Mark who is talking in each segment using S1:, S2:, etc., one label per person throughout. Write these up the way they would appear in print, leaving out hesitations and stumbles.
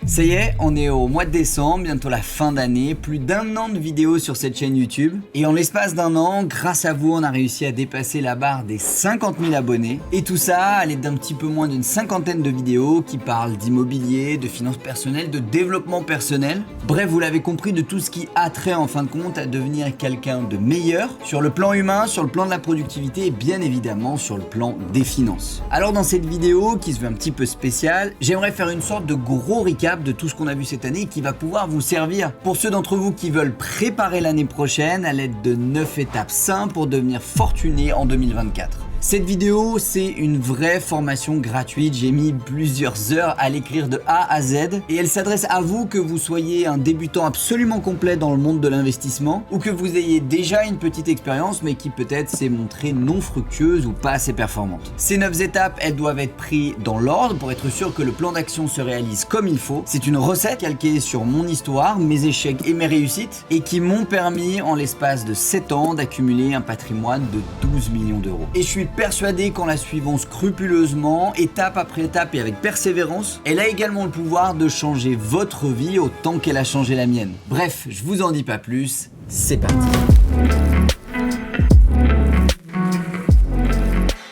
S1: Ça y est, on est au mois de décembre, bientôt la fin d'année, plus d'1 an de vidéos sur cette chaîne YouTube. Et en l'espace d'1 an, grâce à vous, on a réussi à dépasser la barre des 50 000 abonnés. Et tout ça à l'aide d'un petit peu moins d'une cinquantaine de vidéos qui parlent d'immobilier, de finances personnelles, de développement personnel. Bref, vous l'avez compris, de tout ce qui a trait en fin de compte à devenir quelqu'un de meilleur sur le plan humain, sur le plan de la productivité et bien évidemment sur le plan des finances. Alors dans cette vidéo, qui se veut un petit peu spéciale, j'aimerais faire une sorte de gros recap de tout ce qu'on a vu cette année et qui va pouvoir vous servir pour ceux d'entre vous qui veulent préparer l'année prochaine à l'aide de 9 étapes simples pour devenir fortuné en 2024. Cette vidéo, c'est une vraie formation gratuite. J'ai mis plusieurs heures à l'écrire de A à Z et elle s'adresse à vous que vous soyez un débutant absolument complet dans le monde de l'investissement ou que vous ayez déjà une petite expérience mais qui peut-être s'est montrée non fructueuse ou pas assez performante. Ces 9 étapes, elles doivent être prises dans l'ordre pour être sûr que le plan d'action se réalise comme il faut. C'est une recette calquée sur mon histoire, mes échecs et mes réussites et qui m'ont permis en l'espace de 7 ans d'accumuler un patrimoine de 12 millions d'euros. Et je suis persuadé qu'en la suivant scrupuleusement, étape après étape et avec persévérance, elle a également le pouvoir de changer votre vie autant qu'elle a changé la mienne. Bref, je vous en dis pas plus, c'est parti.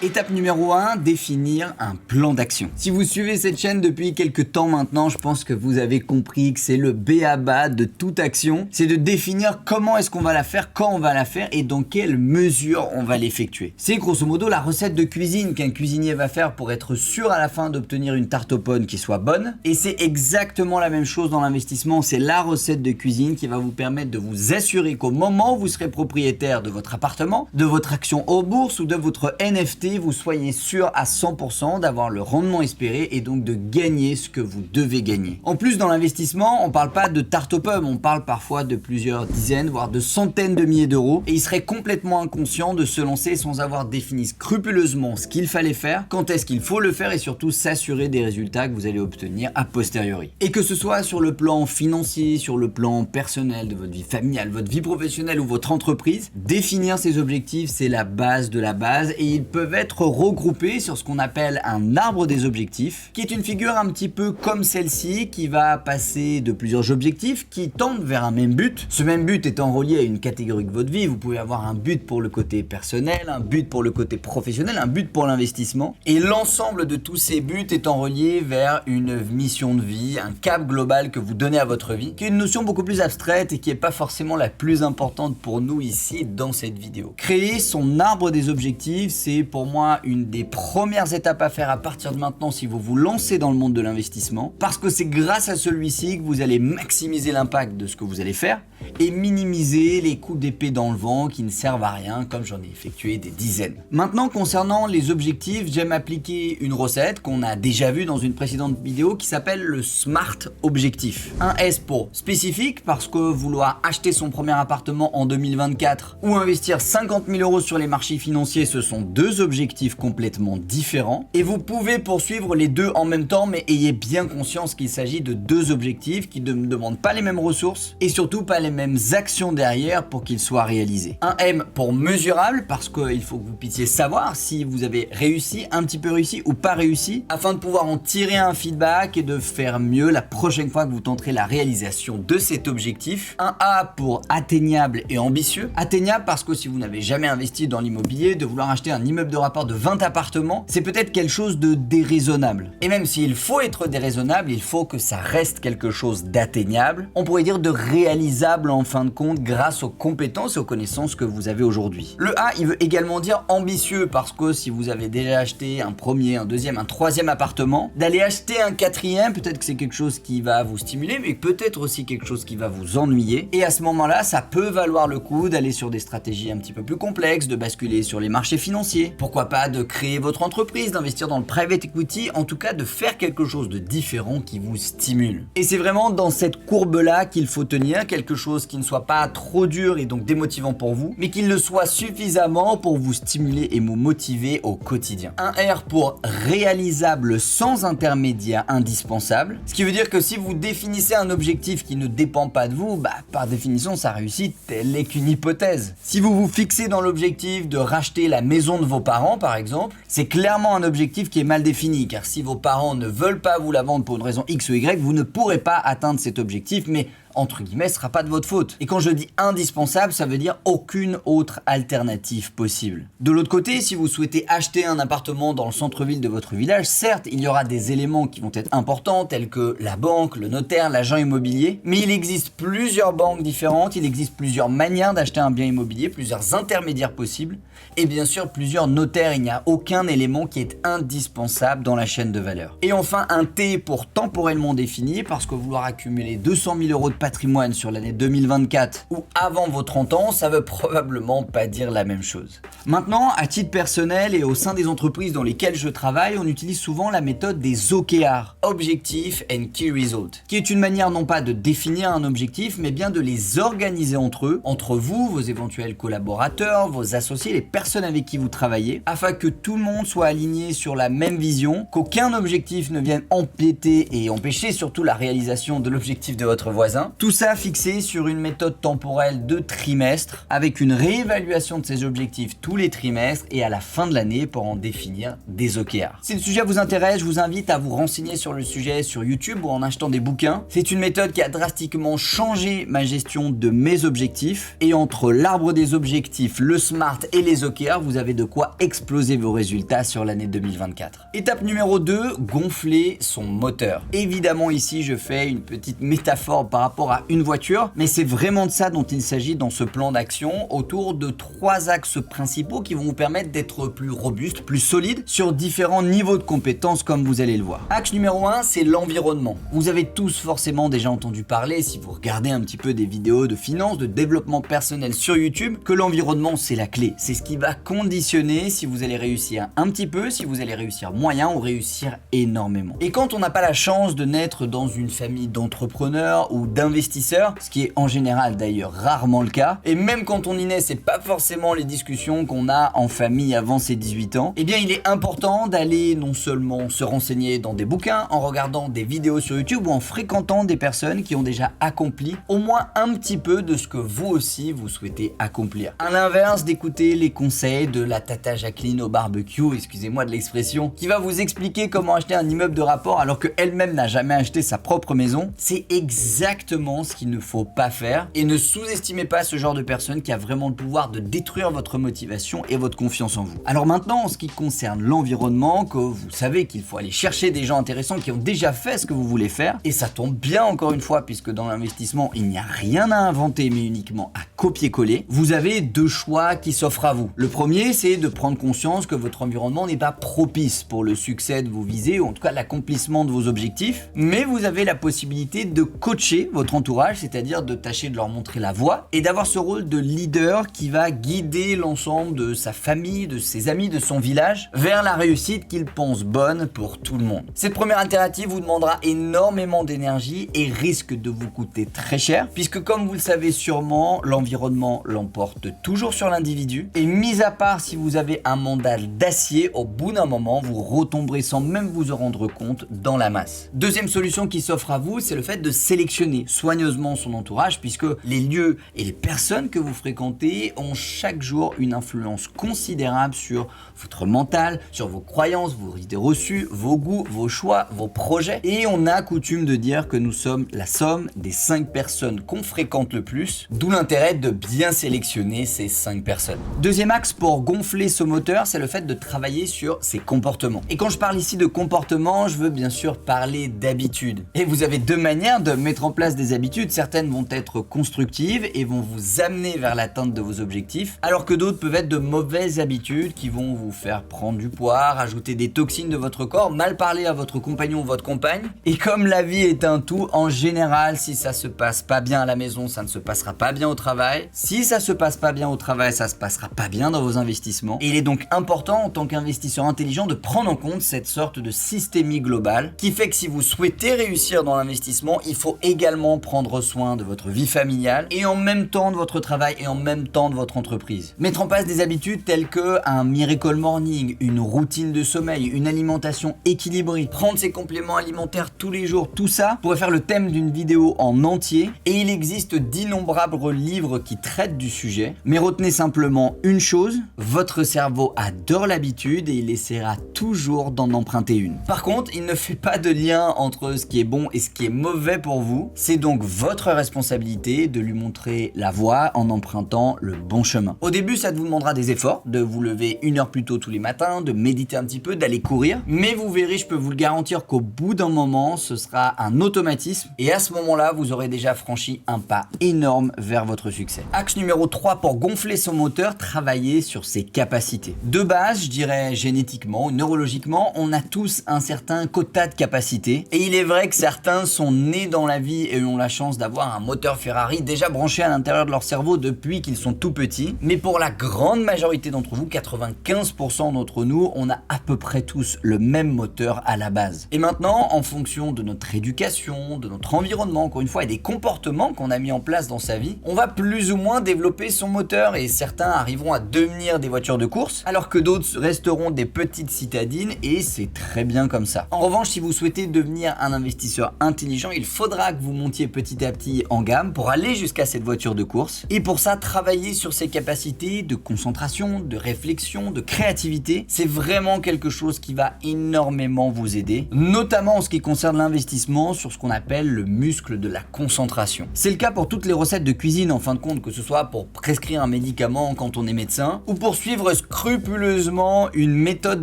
S1: Étape numéro 1, définir un plan d'action. Si vous suivez cette chaîne depuis quelques temps maintenant, je pense que vous avez compris que c'est le b.a.-ba de toute action. C'est de définir comment est-ce qu'on va la faire, quand on va la faire et dans quelle mesure on va l'effectuer. C'est grosso modo la recette de cuisine qu'un cuisinier va faire pour être sûr à la fin d'obtenir une tarte aux pommes qui soit bonne. Et c'est exactement la même chose dans l'investissement. C'est la recette de cuisine qui va vous permettre de vous assurer qu'au moment où vous serez propriétaire de votre appartement, de votre action aux bourses ou de votre NFT, vous soyez sûr à 100% d'avoir le rendement espéré et donc de gagner ce que vous devez gagner. En plus, dans l'investissement, on parle pas de tarte aux pommes, on parle parfois de plusieurs dizaines, voire de centaines de milliers d'euros et il serait complètement inconscient de se lancer sans avoir défini scrupuleusement ce qu'il fallait faire, quand est-ce qu'il faut le faire et surtout s'assurer des résultats que vous allez obtenir a posteriori. Et que ce soit sur le plan financier, sur le plan personnel de votre vie familiale, votre vie professionnelle ou votre entreprise, définir ses objectifs, c'est la base de la base et ils peuvent être regroupés sur ce qu'on appelle un arbre des objectifs, qui est une figure un petit peu comme celle-ci, qui va passer de plusieurs objectifs qui tendent vers un même but. Ce même but étant relié à une catégorie de votre vie, vous pouvez avoir un but pour le côté personnel, un but pour le côté professionnel, un but pour l'investissement, et l'ensemble de tous ces buts étant reliés vers une mission de vie, un cap global que vous donnez à votre vie, qui est une notion beaucoup plus abstraite et qui n'est pas forcément la plus importante pour nous ici dans cette vidéo. Créer son arbre des objectifs, c'est pour moi une des premières étapes à faire à partir de maintenant si vous vous lancez dans le monde de l'investissement, parce que c'est grâce à celui-ci que vous allez maximiser l'impact de ce que vous allez faire et minimiser les coups d'épée dans le vent qui ne servent à rien, comme j'en ai effectué des dizaines. Maintenant, concernant les objectifs, j'aime appliquer une recette qu'on a déjà vue dans une précédente vidéo qui s'appelle le SMART objectif. Un S pour spécifique, parce que vouloir acheter son premier appartement en 2024 ou investir 50 000 euros sur les marchés financiers, ce sont deux objectifs complètement différents et vous pouvez poursuivre les deux en même temps, mais ayez bien conscience qu'il s'agit de deux objectifs qui ne demandent pas les mêmes ressources et surtout pas les mêmes actions derrière pour qu'ils soient réalisés. Un M pour mesurable, parce qu'il faut que vous puissiez savoir si vous avez réussi, un petit peu réussi ou pas réussi, afin de pouvoir en tirer un feedback et de faire mieux la prochaine fois que vous tenterez la réalisation de cet objectif. Un A pour atteignable et ambitieux. Atteignable parce que si vous n'avez jamais investi dans l'immobilier, de vouloir acheter un immeuble de rapport de 20 appartements, c'est peut-être quelque chose de déraisonnable. Et même s'il faut être déraisonnable, il faut que ça reste quelque chose d'atteignable, on pourrait dire de réalisable en fin de compte grâce aux compétences et aux connaissances que vous avez aujourd'hui. Le A, il veut également dire ambitieux parce que si vous avez déjà acheté un premier, un deuxième, un troisième appartement, d'aller acheter un quatrième, peut-être que c'est quelque chose qui va vous stimuler, mais peut-être aussi quelque chose qui va vous ennuyer. Et à ce moment-là, ça peut valoir le coup d'aller sur des stratégies un petit peu plus complexes, de basculer sur les marchés financiers. Pourquoi pas de créer votre entreprise, d'investir dans le private equity, en tout cas de faire quelque chose de différent qui vous stimule. Et c'est vraiment dans cette courbe-là qu'il faut tenir, quelque chose qui ne soit pas trop dur et donc démotivant pour vous, mais qu'il le soit suffisamment pour vous stimuler et vous motiver au quotidien. Un R pour réalisable sans intermédiaire indispensable, ce qui veut dire que si vous définissez un objectif qui ne dépend pas de vous, par définition sa réussite, elle n'est qu'une hypothèse. Si vous vous fixez dans l'objectif de racheter la maison de vos parents, parents par exemple, c'est clairement un objectif qui est mal défini, car si vos parents ne veulent pas vous la vendre pour une raison X ou Y, vous ne pourrez pas atteindre cet objectif, mais entre guillemets, ce sera pas de votre faute. Et quand je dis indispensable, ça veut dire aucune autre alternative possible. De l'autre côté, si vous souhaitez acheter un appartement dans le centre-ville de votre village, certes, il y aura des éléments qui vont être importants, tels que la banque, le notaire, l'agent immobilier, mais il existe plusieurs banques différentes, il existe plusieurs manières d'acheter un bien immobilier, plusieurs intermédiaires possibles, et bien sûr plusieurs notaires. Il n'y a aucun élément qui est indispensable dans la chaîne de valeur. Et enfin, un T pour temporellement défini, parce que vouloir accumuler 200 000 euros de patrimoine sur l'année 2024 ou avant vos 30 ans, ça veut probablement pas dire la même chose. Maintenant, à titre personnel et au sein des entreprises dans lesquelles je travaille, on utilise souvent la méthode des OKR, Objective and Key Result, qui est une manière non pas de définir un objectif, mais bien de les organiser entre eux, entre vous, vos éventuels collaborateurs, vos associés, les personnes avec qui vous travaillez, afin que tout le monde soit aligné sur la même vision, qu'aucun objectif ne vienne empiéter et empêcher surtout la réalisation de l'objectif de votre voisin. Tout ça fixé sur une méthode temporelle de trimestre, avec une réévaluation de ces objectifs tous les trimestres et à la fin de l'année pour en définir des OKR. Si le sujet vous intéresse, je vous invite à vous renseigner sur le sujet sur YouTube ou en achetant des bouquins. C'est une méthode qui a drastiquement changé ma gestion de mes objectifs, et entre l'arbre des objectifs, le SMART et les OKR, vous avez de quoi exploser vos résultats sur l'année 2024. Étape numéro 2, gonfler son moteur. Évidemment ici je fais une petite métaphore par rapport à une voiture, mais c'est vraiment de ça dont il s'agit dans ce plan d'action, autour de 3 axes principaux qui vont vous permettre d'être plus robuste, plus solide sur différents niveaux de compétences comme vous allez le voir. Axe numéro 1, c'est l'environnement. Vous avez tous forcément déjà entendu parler, si vous regardez un petit peu des vidéos de finance, de développement personnel sur YouTube, que l'environnement c'est la clé. C'est ce qui va conditionner si vous allez réussir un petit peu, si vous allez réussir moyen ou réussir énormément. Et quand on n'a pas la chance de naître dans une famille d'entrepreneurs ou d'investisseurs, ce qui est en général d'ailleurs rarement le cas, et même quand on y naît, c'est pas forcément les discussions qu'on a en famille avant ses 18 ans, eh bien il est important d'aller non seulement se renseigner dans des bouquins, en regardant des vidéos sur YouTube ou en fréquentant des personnes qui ont déjà accompli au moins un petit peu de ce que vous aussi vous souhaitez accomplir. À l'inverse d'écouter les conseils de la tata Jacqueline au barbecue, excusez-moi de l'expression, qui va vous expliquer comment acheter un immeuble de rapport alors qu'elle-même n'a jamais acheté sa propre maison, c'est exactement ce qu'il ne faut pas faire, et ne sous-estimez pas ce genre de personne qui a vraiment le pouvoir de détruire votre motivation et votre confiance en vous. Alors maintenant, en ce qui concerne l'environnement, que vous savez qu'il faut aller chercher des gens intéressants qui ont déjà fait ce que vous voulez faire, et ça tombe bien encore une fois puisque dans l'investissement il n'y a rien à inventer mais uniquement à copier-coller, vous avez 2 choix qui s'offrent à vous. Le premier, c'est de prendre conscience que votre environnement n'est pas propice pour le succès de vos visées ou en tout cas l'accomplissement de vos objectifs, mais vous avez la possibilité de coacher votre entourage, c'est-à-dire de tâcher de leur montrer la voie et d'avoir ce rôle de leader qui va guider l'ensemble de sa famille, de ses amis, de son village vers la réussite qu'il pense bonne pour tout le monde. Cette première alternative vous demandera énormément d'énergie et risque de vous coûter très cher, puisque comme vous le savez sûrement, l'environnement l'emporte toujours sur l'individu, et mis à part si vous avez un mental d'acier, au bout d'un moment vous retomberez sans même vous en rendre compte dans la masse. Deuxième solution qui s'offre à vous, c'est le fait de sélectionner soigneusement son entourage, puisque les lieux et les personnes que vous fréquentez ont chaque jour une influence considérable sur votre mental, sur vos croyances, vos idées reçues, vos goûts, vos choix, vos projets. Et on a coutume de dire que nous sommes la somme des 5 personnes qu'on fréquente le plus, d'où l'intérêt de bien sélectionner ces 5 personnes. Deuxième axe pour gonfler ce moteur, c'est le fait de travailler sur ses comportements. Et quand je parle ici de comportement, je veux bien sûr parler d'habitudes. Et vous avez 2 manières de mettre en place des habitudes. Certaines vont être constructives et vont vous amener vers l'atteinte de vos objectifs, alors que d'autres peuvent être de mauvaises habitudes qui vont vous faire prendre du poids, rajouter des toxines de votre corps, mal parler à votre compagnon ou votre compagne. Et comme la vie est un tout, en général, si ça se passe pas bien à la maison, ça ne se passera pas bien au travail. Si ça se passe pas bien au travail, ça se passera pas bien dans vos investissements. Et il est donc important en tant qu'investisseur intelligent de prendre en compte cette sorte de systémie globale qui fait que si vous souhaitez réussir dans l'investissement, il faut également comment prendre soin de votre vie familiale et en même temps de votre travail et en même temps de votre entreprise. Mettre en place des habitudes telles que un Miracle Morning, une routine de sommeil, une alimentation équilibrée, prendre ses compléments alimentaires tous les jours, tout ça pourrait faire le thème d'une vidéo en entier et il existe d'innombrables livres qui traitent du sujet. Mais retenez simplement une chose, votre cerveau adore l'habitude et il essaiera toujours d'en emprunter une. Par contre, il ne fait pas de lien entre ce qui est bon et ce qui est mauvais pour vous. C'est donc votre responsabilité de lui montrer la voie en empruntant le bon chemin. Au début, ça vous demandera des efforts, de vous lever 1 heure plus tôt tous les matins, de méditer un petit peu, d'aller courir. Mais vous verrez, je peux vous le garantir qu'au bout d'un moment, ce sera un automatisme. Et à ce moment-là, vous aurez déjà franchi un pas énorme vers votre succès. Axe numéro 3 pour gonfler son moteur, travailler sur ses capacités. De base, je dirais génétiquement ou neurologiquement, on a tous un certain quota de capacités. Et il est vrai que certains sont nés dans la vie et ont la chance d'avoir un moteur Ferrari déjà branché à l'intérieur de leur cerveau depuis qu'ils sont tout petits. Mais pour la grande majorité d'entre vous, 95% d'entre nous, on a à peu près tous le même moteur à la base. Et maintenant, en fonction de notre éducation, de notre environnement, encore une fois, et des comportements qu'on a mis en place dans sa vie, on va plus ou moins développer son moteur et certains arriveront à devenir des voitures de course, alors que d'autres resteront des petites citadines et c'est très bien comme ça. En revanche, si vous souhaitez devenir un investisseur intelligent, il faudra que vous montiez petit à petit en gamme pour aller jusqu'à cette voiture de course. Et pour ça, travailler sur ses capacités de concentration, de réflexion, de créativité, c'est vraiment quelque chose qui va énormément vous aider, notamment en ce qui concerne l'investissement sur ce qu'on appelle le muscle de la concentration. C'est le cas pour toutes les recettes de cuisine en fin de compte, que ce soit pour prescrire un médicament quand on est médecin ou pour suivre scrupuleusement une méthode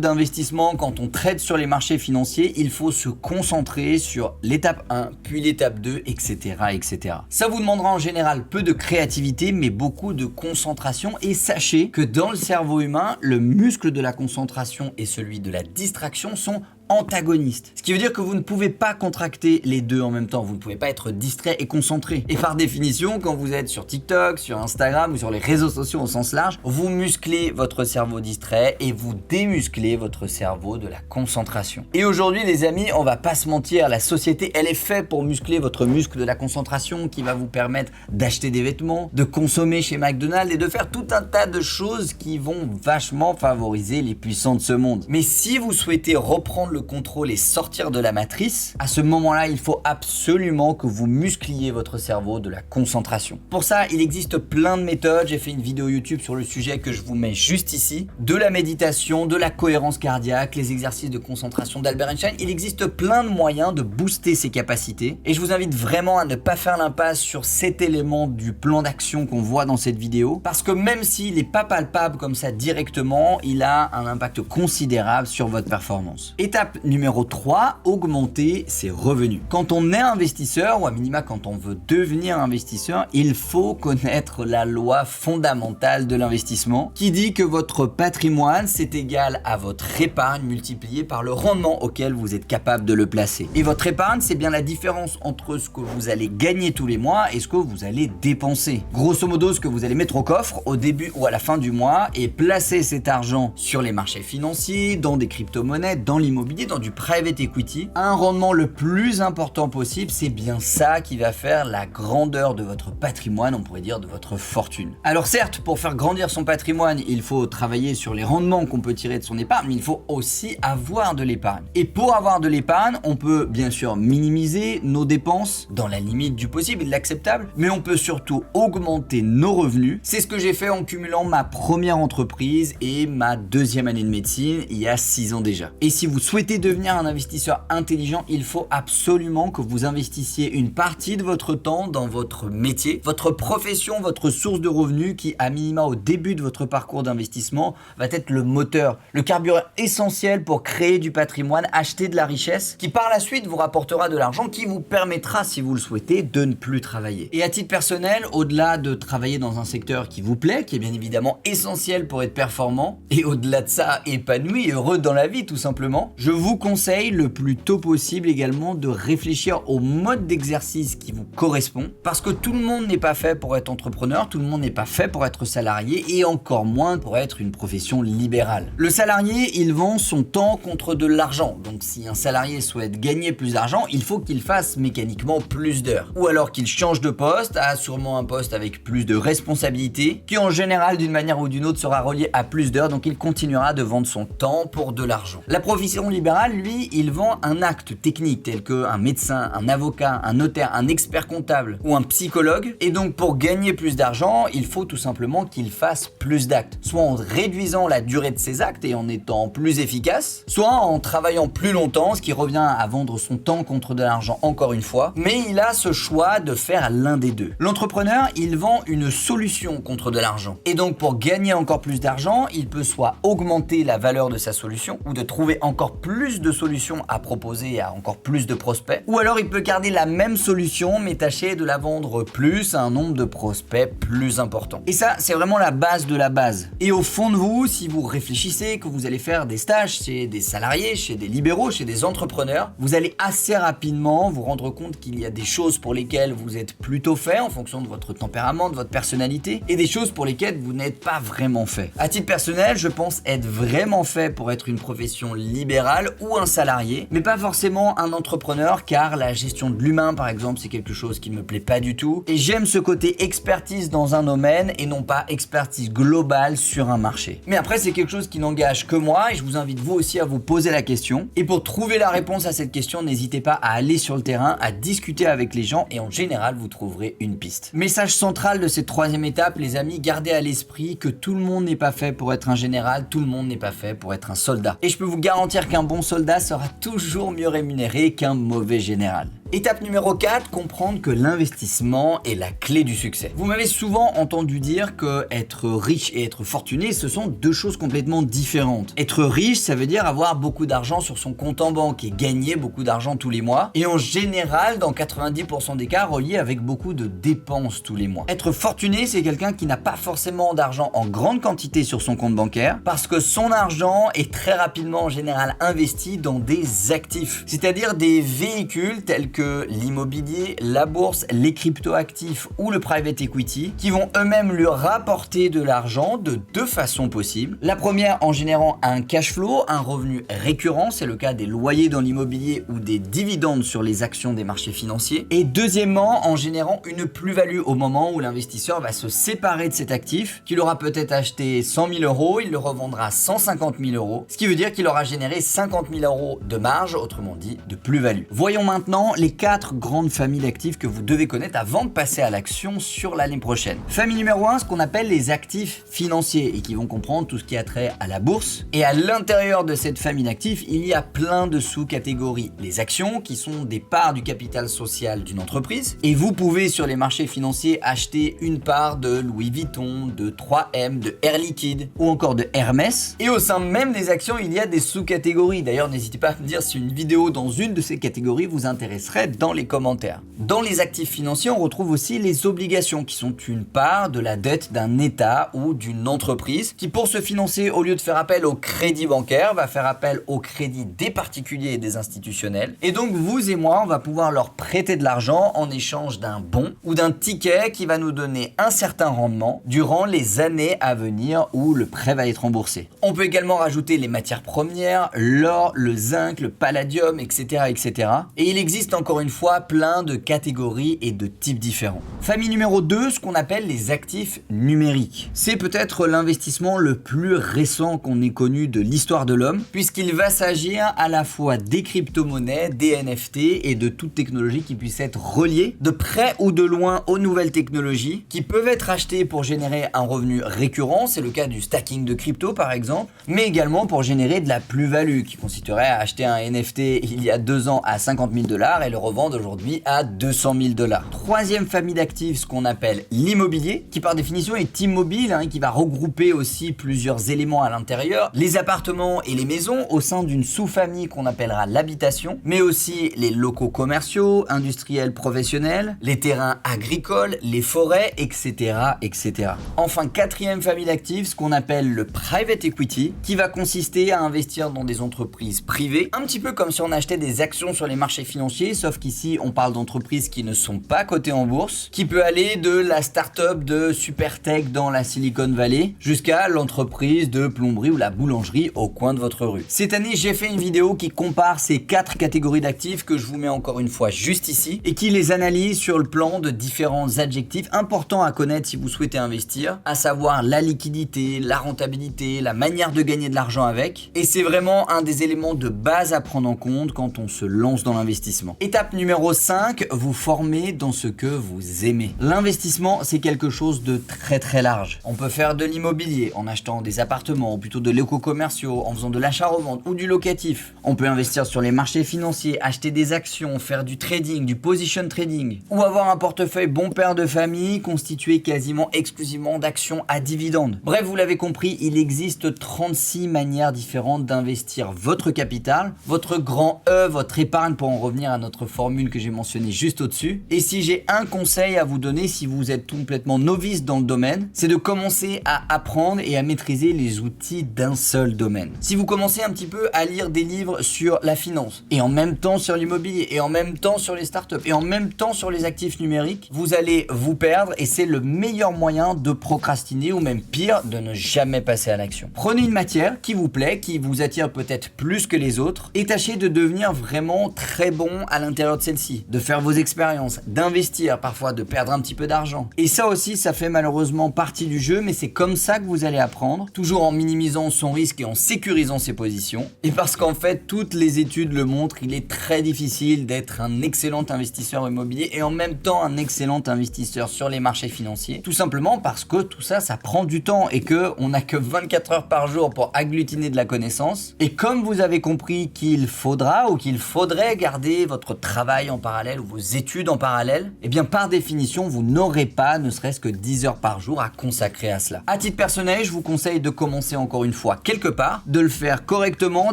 S1: d'investissement quand on trade sur les marchés financiers, il faut se concentrer sur l'étape 1, puis l'étape 2, etc., etc. Ça vous demandera en général peu de créativité, mais beaucoup de concentration et sachez que dans le cerveau humain, le muscle de la concentration et celui de la distraction sont antagonistes. Ce qui veut dire que vous ne pouvez pas contracter les deux en même temps. Vous ne pouvez pas être distrait et concentré. Et par définition, quand vous êtes sur TikTok, sur Instagram ou sur les réseaux sociaux au sens large, vous musclez votre cerveau distrait et vous démusclez votre cerveau de la concentration. Et aujourd'hui, les amis, on va pas se mentir, la société, elle est faite pour muscler votre muscle de la concentration qui va vous permettre d'acheter des vêtements, de consommer chez McDonald's et de faire tout un tas de choses qui vont vachement favoriser les puissants de ce monde. Mais si vous souhaitez reprendre le contrôle et sortir de la matrice, à ce moment-là, il faut absolument que vous muscliez votre cerveau de la concentration. Pour ça, il existe plein de méthodes. J'ai fait une vidéo YouTube sur le sujet que je vous mets juste ici. De la méditation, de la cohérence cardiaque, les exercices de concentration d'Albert Einstein. Il existe plein de moyens de booster ses capacités. Et je vous invite vraiment à ne pas faire l'impasse sur cet élément du plan d'action qu'on voit dans cette vidéo. Parce que même s'il n'est pas palpable comme ça directement, il a un impact considérable sur votre performance. Étape numéro 3, augmenter ses revenus. Quand on est investisseur, ou à minima quand on veut devenir investisseur, il faut connaître la loi fondamentale de l'investissement qui dit que votre patrimoine, c'est égal à votre épargne multipliée par le rendement auquel vous êtes capable de le placer. Et votre épargne, c'est bien la différence entre ce que vous allez gagner tous les mois et ce que vous allez dépenser. Grosso modo, ce que vous allez mettre au coffre au début ou à la fin du mois et placer cet argent sur les marchés financiers, dans des crypto-monnaies, dans l'immobilier, dans du private equity, à un rendement le plus important possible. C'est bien ça qui va faire la grandeur de votre patrimoine, on pourrait dire de votre fortune. Alors certes, pour faire grandir son patrimoine, il faut travailler sur les rendements qu'on peut tirer de son épargne, mais il faut aussi avoir de l'épargne. Et pour avoir de l'épargne, on peut bien sûr minimiser nos dépenses dans la limite du possible et de l'acceptable, mais on peut surtout augmenter nos revenus. C'est ce que j'ai fait en cumulant ma première entreprise et ma deuxième année de médecine il y a 6 ans déjà. Et si vous souhaitez devenir un investisseur intelligent, il faut absolument que vous investissiez une partie de votre temps dans votre métier, votre profession, votre source de revenus qui, à minima au début de votre parcours d'investissement, va être le moteur, le carburant essentiel pour créer du patrimoine, acheter de la richesse, qui par la suite vous rapportera de l'argent qui vous permettra, si vous le souhaitez, de ne plus travailler. Et à titre personnel, au-delà de travailler dans un secteur qui vous plaît, qui est bien évidemment essentiel pour être performant, et au-delà de ça, épanoui et heureux dans la vie tout simplement, je vous conseille le plus tôt possible également de réfléchir au mode d'exercice qui vous correspond, parce que tout le monde n'est pas fait pour être entrepreneur, tout le monde n'est pas fait pour être salarié et encore moins pour être une profession libérale. Le salarié, il vend son temps contre de l'argent, donc si un salarié souhaite gagner plus d'argent, il faut qu'il fasse mécaniquement plus d'heures, ou alors qu'il change de poste, a sûrement un poste avec plus de responsabilités, qui en général d'une manière ou d'une autre sera relié à plus d'heures, donc il continuera de vendre son temps pour de l'argent. La profession libérale, lui, il vend un acte technique tel qu'un médecin, un avocat, un notaire, un expert comptable ou un psychologue, et donc pour gagner plus d'argent, il faut tout simplement qu'il fasse plus d'actes, soit en réduisant la durée de ses actes et en étant plus efficace, soit en travaillant plus longtemps, ce qui revient à vendre son temps contre de l'argent encore une fois, mais il a ce choix de faire l'un des deux. L'entrepreneur, il vend une solution contre de l'argent, et donc pour gagner encore plus d'argent, il peut soit augmenter la valeur de sa solution, ou de trouver encore plus de solutions à proposer à encore plus de prospects, ou alors il peut garder la même solution mais tâcher de la vendre plus à un nombre de prospects plus important. Et ça, c'est vraiment la base de la base. Et au fond de vous, si vous réfléchissez que vous allez faire des stages chez des salariés, chez des libéraux, chez des entrepreneurs, vous allez assez rapidement vous rendre compte qu'il y a des choses pour lesquelles vous êtes plutôt fait en fonction de votre tempérament, de votre personnalité, et des choses pour lesquelles vous n'êtes pas vraiment fait. À titre personnel, je pense être vraiment fait pour être une profession libérale ou un salarié, mais pas forcément un entrepreneur, car la gestion de l'humain par exemple, c'est quelque chose qui me plaît pas du tout, et j'aime ce côté expertise dans un domaine et non pas expertise globale sur un marché. Mais après, c'est quelque chose qui n'engage que moi, et je vous invite vous aussi à vous poser la question, et pour trouver la réponse à cette question, n'hésitez pas à aller sur le terrain, à discuter avec les gens, et en général vous trouverez une piste. Message central de cette troisième étape, les amis, gardez à l'esprit que tout le monde n'est pas fait pour être un général, tout le monde n'est pas fait pour être un soldat. Et je peux vous garantir qu'un bon soldat sera toujours mieux rémunéré qu'un mauvais général. Étape numéro 4, comprendre que l'investissement est la clé du succès. Vous m'avez souvent entendu dire que être riche et être fortuné, ce sont deux choses complètement différentes. Être riche, ça veut dire avoir beaucoup d'argent sur son compte en banque et gagner beaucoup d'argent tous les mois. Et en général, dans 90% des cas, relié avec beaucoup de dépenses tous les mois. Être fortuné, c'est quelqu'un qui n'a pas forcément d'argent en grande quantité sur son compte bancaire, parce que son argent est très rapidement en général investi dans des actifs, c'est-à-dire des véhicules tels que l'immobilier, la bourse, les cryptoactifs ou le private equity, qui vont eux-mêmes lui rapporter de l'argent de deux façons possibles. La première en générant un cash flow, un revenu récurrent, c'est le cas des loyers dans l'immobilier ou des dividendes sur les actions des marchés financiers. Et deuxièmement en générant une plus-value au moment où l'investisseur va se séparer de cet actif, qu'il aura peut-être acheté 100 000 euros, il le revendra 150 000 euros, ce qui veut dire qu'il aura généré 50 000 euros de marge, autrement dit de plus-value. Voyons maintenant les 4 grandes familles d'actifs que vous devez connaître avant de passer à l'action sur l'année prochaine. Famille numéro 1, ce qu'on appelle les actifs financiers, et qui vont comprendre tout ce qui a trait à la bourse. Et à l'intérieur de cette famille d'actifs, il y a plein de sous-catégories. Les actions, qui sont des parts du capital social d'une entreprise, et vous pouvez sur les marchés financiers acheter une part de Louis Vuitton, de 3M, de Air Liquide ou encore de Hermès. Et au sein même des actions, il y a des sous-catégories. D'ailleurs, n'hésitez pas à me dire si une vidéo dans une de ces catégories vous intéresserait dans les commentaires. Dans les actifs financiers, on retrouve aussi les obligations, qui sont une part de la dette d'un État ou d'une entreprise, qui pour se financer, au lieu de faire appel au crédit bancaire, va faire appel au crédit des particuliers et des institutionnels. Et donc vous et moi, on va pouvoir leur prêter de l'argent en échange d'un bon ou d'un ticket qui va nous donner un certain rendement durant les années à venir où le prêt va être remboursé. On peut également rajouter les matières premières, l'or, le zinc, le palladium, etc., etc. Et il existe encore une fois plein de catégories et de types différents. Famille numéro 2, ce qu'on appelle les actifs numériques. C'est peut-être l'investissement le plus récent qu'on ait connu de l'histoire de l'homme, puisqu'il va s'agir à la fois des crypto-monnaies, des NFT et de toute technologie qui puisse être reliée de près ou de loin aux nouvelles technologies, qui peuvent être achetées pour générer un revenu récurrent, c'est le cas du stacking de crypto par exemple, mais également pour générer de la plus-value, qui consisterait à acheter un NFT il y a 2 ans à 50 000 $ et le revendre aujourd'hui à 200 000 $. Troisième famille d'actifs, ce qu'on appelle l'immobilier, qui par définition est immobile, qui va regrouper aussi plusieurs éléments à l'intérieur, les appartements et les maisons au sein d'une sous-famille qu'on appellera l'habitation, mais aussi les locaux commerciaux, industriels, professionnels, les terrains agricoles, les forêts, etc., etc. Enfin, quatrième famille d'actifs, ce qu'on appelle le private equity, qui va consister à investir dans des entreprises entreprises privées, un petit peu comme si on achetait des actions sur les marchés financiers, sauf qu'ici on parle d'entreprises qui ne sont pas cotées en bourse, qui peut aller de la start-up de super tech dans la Silicon Valley jusqu'à l'entreprise de plomberie ou la boulangerie au coin de votre rue. Cette année, j'ai fait une vidéo qui compare ces 4 catégories d'actifs que je vous mets encore une fois juste ici et qui les analyse sur le plan de différents adjectifs importants à connaître si vous souhaitez investir, à savoir la liquidité, la rentabilité, la manière de gagner de l'argent avec. Et c'est vraiment un des éléments de base à prendre en compte quand on se lance dans l'investissement. Étape numéro 5, vous formez dans ce que vous aimez. L'investissement, c'est quelque chose de très large. On peut faire de l'immobilier en achetant des appartements, ou plutôt de l'éco-commerciaux, en faisant de l'achat-revente ou du locatif. On peut investir sur les marchés financiers, acheter des actions, faire du trading, du position trading, ou avoir un portefeuille bon père de famille constitué quasiment exclusivement d'actions à dividendes. Bref, vous l'avez compris, il existe 36 manières différentes d'investir votre capital, votre grand E, votre épargne, pour en revenir à notre formule que j'ai mentionnée juste au-dessus. Et si j'ai un conseil à vous donner si vous êtes complètement novice dans le domaine, c'est de commencer à apprendre et à maîtriser les outils d'un seul domaine. Si vous commencez un petit peu à lire des livres sur la finance, et en même temps sur l'immobilier, et en même temps sur les startups, et en même temps sur les actifs numériques, vous allez vous perdre et c'est le meilleur moyen de procrastiner ou même pire, de ne jamais passer à l'action. Prenez une matière qui vous plaît, qui vous attire peut-être plus que les autres et tâchez de devenir vraiment très bon à l'intérieur de celle-ci, de faire vos expériences, d'investir, parfois de perdre un petit peu d'argent. Et ça aussi, ça fait malheureusement partie du jeu, mais c'est comme ça que vous allez apprendre, toujours en minimisant son risque et en sécurisant ses positions. Et parce qu'en fait, toutes les études le montrent, il est très difficile d'être un excellent investisseur immobilier et en même temps un excellent investisseur sur les marchés financiers, tout simplement parce que tout ça, ça prend du temps et que on n'a que 24 heures par jour pour agglutiner de la connaissance. Et comme vous avez compris qu'il faudra ou qu'il faudrait garder votre travail en parallèle ou vos études en parallèle, et bien par définition, vous n'aurez pas ne serait-ce que 10 heures par jour à consacrer à cela. À titre personnel, je vous conseille de commencer encore une fois quelque part, de le faire correctement,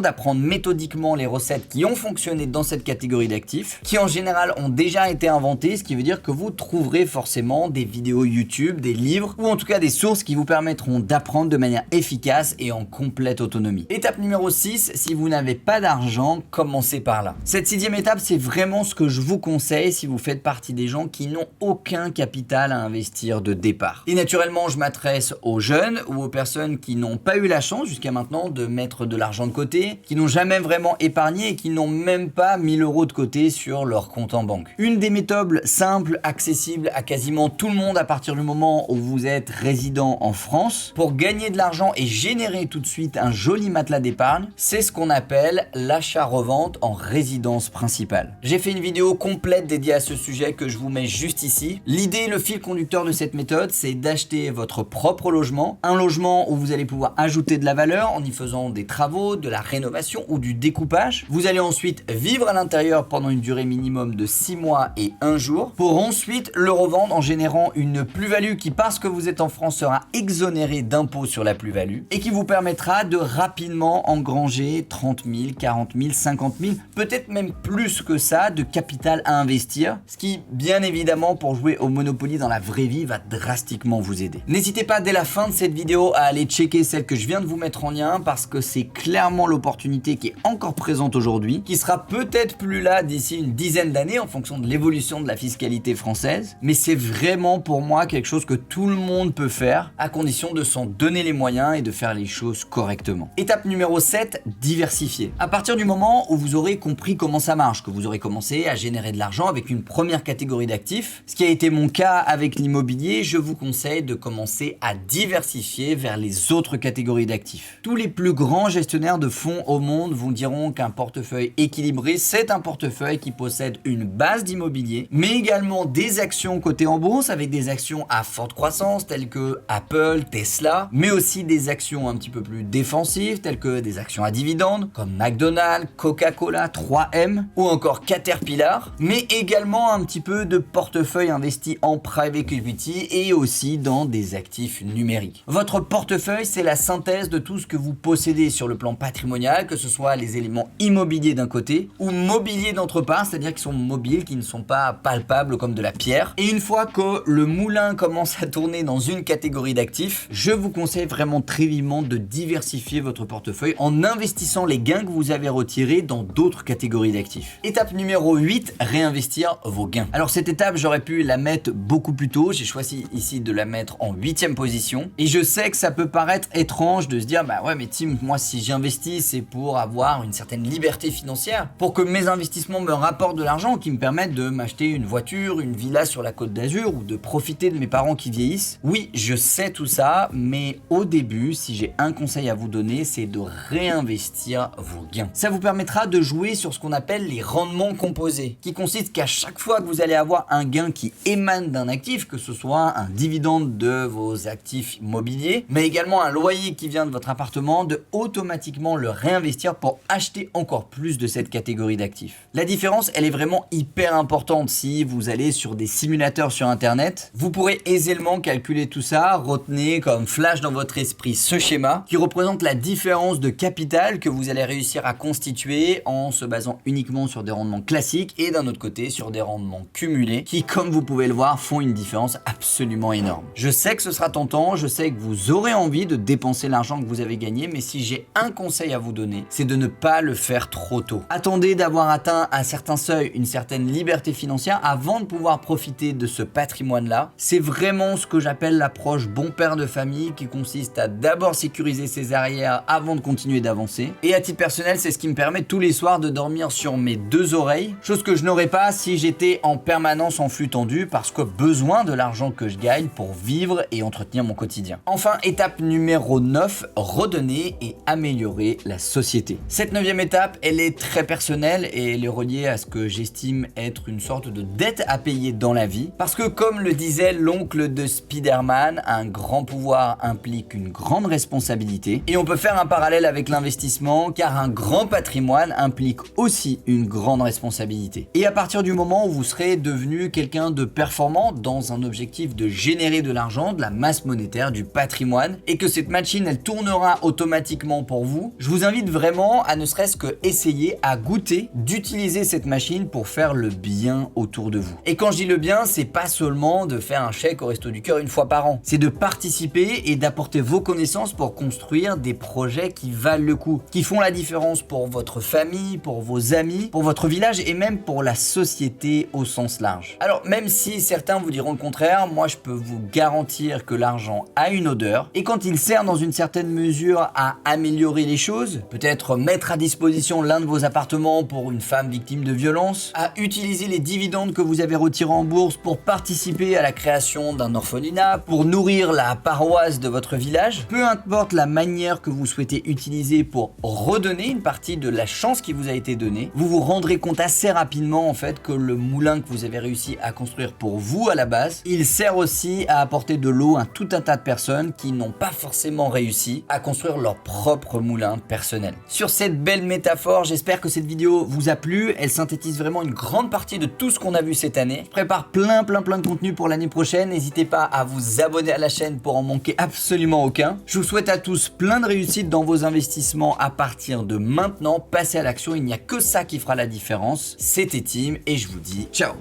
S1: d'apprendre méthodiquement les recettes qui ont fonctionné dans cette catégorie d'actifs, qui en général ont déjà été inventées, ce qui veut dire que vous trouverez forcément des vidéos YouTube, des livres ou en tout cas des sources qui vous permettront d'apprendre de manière efficace et en complète autonomie. Étape numéro 6, si vous n'avez pas d'argent, commencez par là. Cette 6e étape, c'est vraiment ce que je vous conseille si vous faites partie des gens qui n'ont aucun capital à investir de départ. Et naturellement, je m'adresse aux jeunes ou aux personnes qui n'ont pas eu la chance jusqu'à maintenant de mettre de l'argent de côté, qui n'ont jamais vraiment épargné et qui n'ont même pas 1000 € de côté sur leur compte en banque. Une des méthodes simples, accessibles à quasiment tout le monde à partir du moment où vous êtes résident en France, pour gagner de l'argent et générer tout de suite un joli matelas d'épargne, c'est ce qu'on appelle l'achat-revente en résidence principale. J'ai fait une vidéo complète dédiée à ce sujet que je vous mets juste ici. L'idée, le fil conducteur de cette méthode, c'est d'acheter votre propre logement, un logement où vous allez pouvoir ajouter de la valeur en y faisant des travaux, de la rénovation ou du découpage. Vous allez ensuite vivre à l'intérieur pendant une durée minimum de 6 mois et 1 jour, pour ensuite le revendre en générant une plus-value qui, parce que vous êtes en France, sera exonérée d'impôts sur la plus-value et qui vous permettra de rapidement engranger 30 000, 40 000, 50 000, peut-être même plus que ça de capital à investir, ce qui, bien évidemment, pour jouer au Monopoly dans la vraie vie, va drastiquement vous aider. N'hésitez pas dès la fin de cette vidéo à aller checker celle que je viens de vous mettre en lien, parce que c'est clairement l'opportunité qui est encore présente aujourd'hui, qui sera peut-être plus là d'ici une dizaine d'années en fonction de l'évolution de la fiscalité française, mais c'est vraiment pour moi quelque chose que tout le monde peut faire à condition de s'en donner les moyens et de faire les choses correctement. Étape numéro 7, diversifier. À partir du moment où vous aurez compris comment ça marche, que vous aurez commencé à générer de l'argent avec une première catégorie d'actifs, ce qui a été mon cas avec l'immobilier, je vous conseille de commencer à diversifier vers les autres catégories d'actifs. Tous les plus grands gestionnaires de fonds au monde vous diront qu'un portefeuille équilibré, c'est un portefeuille qui possède une base d'immobilier, mais également des actions cotées en bourse avec des actions à forte croissance telles que Apple, Tesla, mais aussi des actions un petit peu plus défensives telles que des actions à dividendes comme McDonald's, Coca-Cola, 3M ou encore Caterpillar, mais également un petit peu de portefeuille investi en private equity et aussi dans des actifs numériques. Votre portefeuille, c'est la synthèse de tout ce que vous possédez sur le plan patrimonial, que ce soit les éléments immobiliers d'un côté ou mobiliers d'autre part, c'est-à-dire qui sont mobiles, qui ne sont pas palpables comme de la pierre. Et une fois que le moulin commence à tourner dans une catégorie d'actifs, je vous conseille vraiment très vivement de diversifier votre portefeuille en investissant investissant les gains que vous avez retirés dans d'autres catégories d'actifs. Étape numéro 8, réinvestir vos gains. Alors cette étape, j'aurais pu la mettre beaucoup plus tôt, j'ai choisi ici de la mettre en 8e position. Et je sais que ça peut paraître étrange de se dire, bah ouais mais Tim, moi si j'investis, c'est pour avoir une certaine liberté financière, pour que mes investissements me rapportent de l'argent, qui me permettent de m'acheter une voiture, une villa sur la Côte d'Azur, ou de profiter de mes parents qui vieillissent. Oui, je sais tout ça, mais au début, si j'ai un conseil à vous donner, c'est de réinvestir vos gains. Ça vous permettra de jouer sur ce qu'on appelle les rendements composés, qui consiste qu'à chaque fois que vous allez avoir un gain qui émane d'un actif, que ce soit un dividende de vos actifs immobiliers, mais également un loyer qui vient de votre appartement, de automatiquement le réinvestir pour acheter encore plus de cette catégorie d'actifs. La différence, elle est vraiment hyper importante. Si vous allez sur des simulateurs sur internet, vous pourrez aisément calculer tout ça. Retenez comme flash dans votre esprit ce schéma qui représente la différence de capital que vous allez réussir à constituer en se basant uniquement sur des rendements classiques et d'un autre côté sur des rendements cumulés qui, comme vous pouvez le voir, font une différence absolument énorme. Je sais que ce sera tentant, je sais que vous aurez envie de dépenser l'argent que vous avez gagné, mais si j'ai un conseil à vous donner, c'est de ne pas le faire trop tôt. Attendez d'avoir atteint un certain seuil, une certaine liberté financière avant de pouvoir profiter de ce patrimoine-là. C'est vraiment ce que j'appelle l'approche bon père de famille qui consiste à d'abord sécuriser ses arrières avant de continuer d'avancer. Et à titre personnel, c'est ce qui me permet tous les soirs de dormir sur mes deux oreilles, chose que je n'aurais pas si j'étais en permanence en flux tendu parce que besoin de l'argent que je gagne pour vivre et entretenir mon quotidien. Enfin, étape numéro 9, redonner et améliorer la société. Cette 9e étape, elle est très personnelle et elle est reliée à ce que j'estime être une sorte de dette à payer dans la vie. Parce que comme le disait l'oncle de Spider-Man, un grand pouvoir implique une grande responsabilité. Et on peut faire un parallèle avec l'investissement car un grand patrimoine implique aussi une grande responsabilité. Et à partir du moment où vous serez devenu quelqu'un de performant dans un objectif de générer de l'argent, de la masse monétaire, du patrimoine, et que cette machine elle tournera automatiquement pour vous, je vous invite vraiment à ne serait-ce que essayer à goûter d'utiliser cette machine pour faire le bien autour de vous. Et quand je dis le bien, c'est pas seulement de faire un chèque au Resto du Cœur une fois par an, c'est de participer et d'apporter vos connaissances pour construire des projets qui valent le coup, qui font la différence pour votre famille, pour vos amis, pour votre village et même pour la société au sens large. Alors même si certains vous diront le contraire, moi je peux vous garantir que l'argent a une odeur et quand il sert dans une certaine mesure à améliorer les choses, peut-être mettre à disposition l'un de vos appartements pour une femme victime de violence, à utiliser les dividendes que vous avez retirés en bourse pour participer à la création d'un orphelinat, pour nourrir la paroisse de votre village, peu importe la manière que vous souhaitez utiliser pour redonner une partie de la chance qui vous a été donnée, vous vous rendrez compte assez rapidement en fait que le moulin que vous avez réussi à construire pour vous à la base, il sert aussi à apporter de l'eau à tout un tas de personnes qui n'ont pas forcément réussi à construire leur propre moulin personnel. Sur cette belle métaphore, j'espère que cette vidéo vous a plu. Elle synthétise vraiment une grande partie de tout ce qu'on a vu cette année. Je prépare plein de contenu pour l'année prochaine. N'hésitez pas à vous abonner à la chaîne pour en manquer absolument aucun. Je vous souhaite à tous plein de réussite dans vos investissements à partir de maintenant. Passez à l'action, il n'y a que ça qui fera la différence. C'était Tim et je vous dis ciao.